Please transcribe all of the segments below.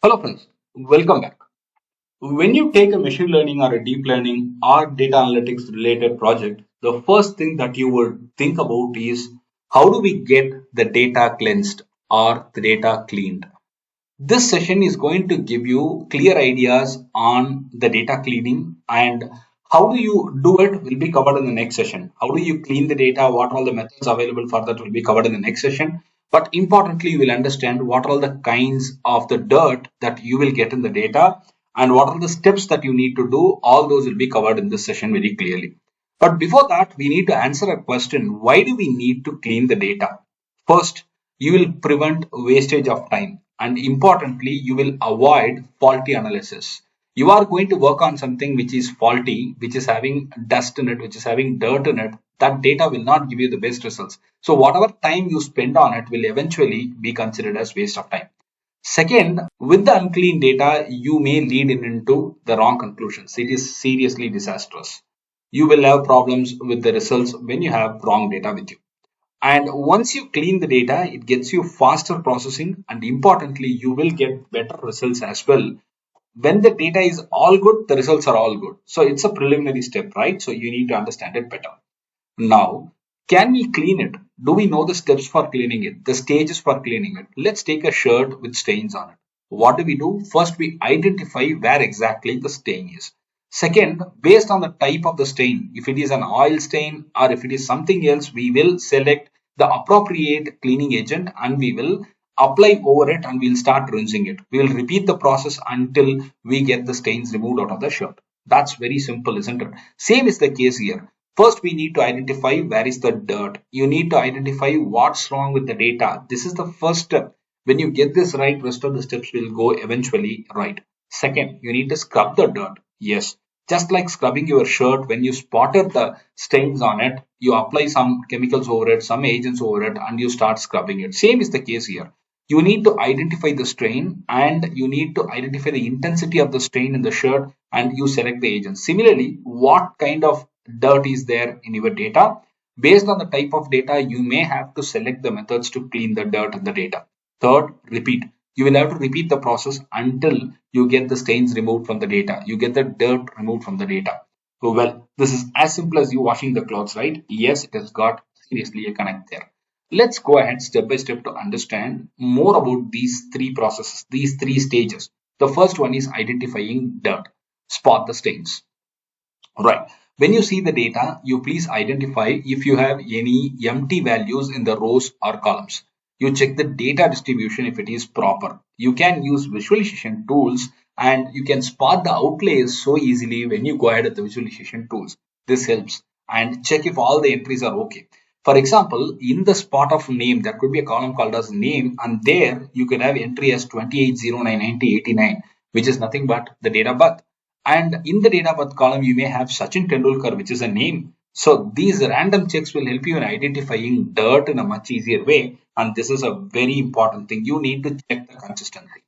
Hello friends, welcome back. When you take a machine learning or a deep learning or data analytics related project, the first thing that you would think about is how do we get the data cleansed or the data cleaned? This session is going to give you clear ideas on the data cleaning and how do you do it will be covered in the next session. How do you clean the data? What are all the methods available for that will be covered in the next session. But importantly, you will understand what are all the kinds of the dirt that you will get in the data and what are the steps that you need to do. All those will be covered in this session very clearly. But before that, we need to answer a question. Why do we need to clean the data? First, you will prevent wastage of time and importantly, you will avoid faulty analysis. You are going to work on something which is faulty, which is having dust in it, which is having dirt in it. That data will not give you the best results. So whatever time you spend on it will eventually be considered as waste of time. Second, with the unclean data, you may lead into the wrong conclusions. It is seriously disastrous. You will have problems with the results when you have wrong data with you. And once you clean the data, it gets you faster processing and importantly, you will get better results as well. When the data is all good, the results are all good. So it's a preliminary step, right? So you need to understand it better. Now, can we clean it? Do we know the steps for cleaning it? The stages for cleaning it? Let's take a shirt with stains on it. What do we do? First, we identify where exactly the stain is. Second, based on the type of the stain, if it is an oil stain or if it is something else, we will select the appropriate cleaning agent and we will apply over it and we'll start rinsing it. We will repeat the process until we get the stains removed out of the shirt. That's very simple, isn't it? Same is the case here. First, we need to identify where is the dirt. You need to identify what's wrong with the data. This is the first step. When you get this right, rest of the steps will go eventually right. Second, you need to scrub the dirt. Yes, just like scrubbing your shirt, when you spotted the stains on it, you apply some chemicals over it, some agents over it, and you start scrubbing it. Same is the case here. You need to identify the stain and you need to identify the intensity of the stain in the shirt and you select the agent. Similarly, what kind of dirt is there in your data? Based on the type of data, you may have to select the methods to clean the dirt in the data. Third, repeat. You will have to repeat the process until you get the stains removed from the data. You get the dirt removed from the data. Well, this is as simple as you washing the clothes, right? Yes, it has got seriously a connect there. Let's go ahead step by step to understand more about these three processes, these three stages. The first one is identifying dirt. Spot the stains. Right. When you see the data, you please identify if you have any empty values in the rows or columns. You check the data distribution if it is proper. You can use visualization tools and you can spot the outliers so easily when you go ahead with the visualization tools. This helps and check if all the entries are okay. For example, in the spot of name, there could be a column called as name and there you can have entry as 28099089, which is nothing but the date of birth. And in the date of birth column, you may have Sachin Tendulkar, which is a name. So these random checks will help you in identifying dirt in a much easier way. And this is a very important thing. You need to check the consistency.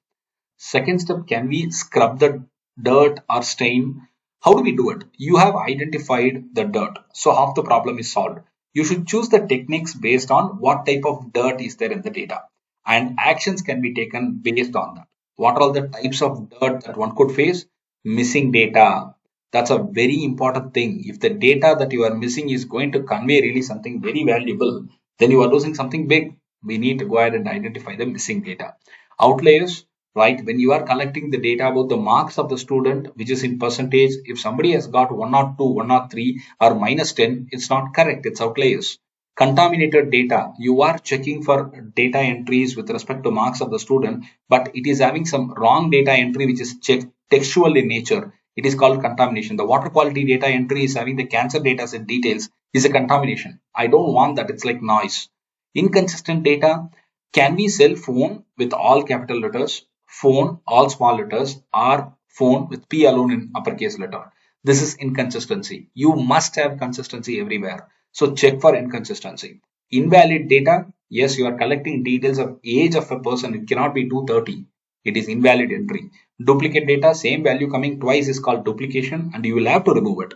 Second step, can we scrub the dirt or stain? How do we do it? You have identified the dirt. So half the problem is solved. You should choose the techniques based on what type of dirt is there in the data. And actions can be taken based on that. What are all the types of dirt that one could face? Missing data. That's a very important thing. If the data that you are missing is going to convey really something very valuable, then you are losing something big. We need to go ahead and identify the missing data. Outliers, right? When you are collecting the data about the marks of the student, which is in percentage, if somebody has got 102, 103 or minus 10, it's not correct. It's outliers. Contaminated data, you are checking for data entries with respect to marks of the student, but it is having some wrong data entry which is checked textual in nature. It is called contamination. The water quality data entry is having the cancer data set details is a contamination. I don't want that. It's like noise. Inconsistent data. Can we sell phone with all capital letters, phone all small letters, or phone with P alone in uppercase letter? This is inconsistency. You must have consistency everywhere. So check for inconsistency. Invalid data. Yes, you are collecting details of age of a person. It cannot be 230. It is invalid entry. Duplicate data, same value coming twice is called duplication and you will have to remove it.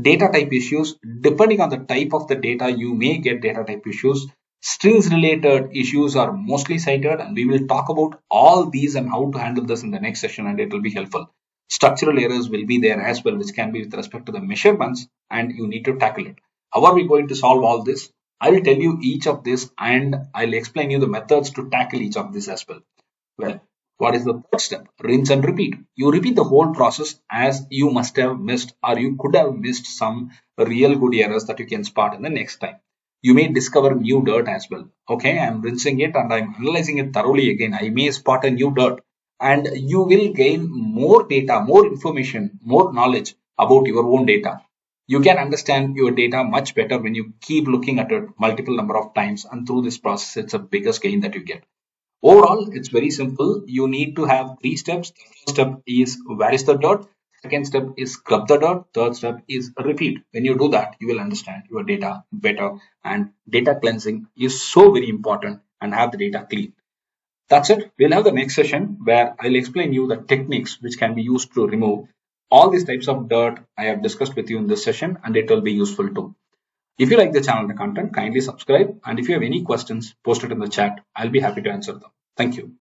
Data type issues, depending on the type of the data, you may get data type issues. Strings related issues are mostly cited, and we will talk about all these and how to handle this in the next session, and it will be helpful. Structural errors will be there as well, which can be with respect to the measurements, and you need to tackle it. How are we going to solve all this? I will tell you each of this, and I'll explain you the methods to tackle each of this as well. Well, what is the third step? Rinse and repeat. You repeat the whole process, as you must have missed or you could have missed some real good errors that you can spot in the next time. You may discover new dirt as well. Okay, I'm rinsing it and I'm analyzing it thoroughly again. I may spot a new dirt, and you will gain more data, more information, more knowledge about your own data. You can understand your data much better when you keep looking at it multiple number of times, and through this process, it's a biggest gain that you get. Overall, it's very simple. You need to have three steps. The first step is where is the dirt? Second step is scrub the dirt. Third step is repeat. When you do that, you will understand your data better. And data cleansing is so very important, and have the data clean. That's it. We'll have the next session where I'll explain you the techniques which can be used to remove all these types of dirt I have discussed with you in this session, and it will be useful too. If you like the channel and the content, kindly subscribe. And if you have any questions, post it in the chat. I'll be happy to answer them. Thank you.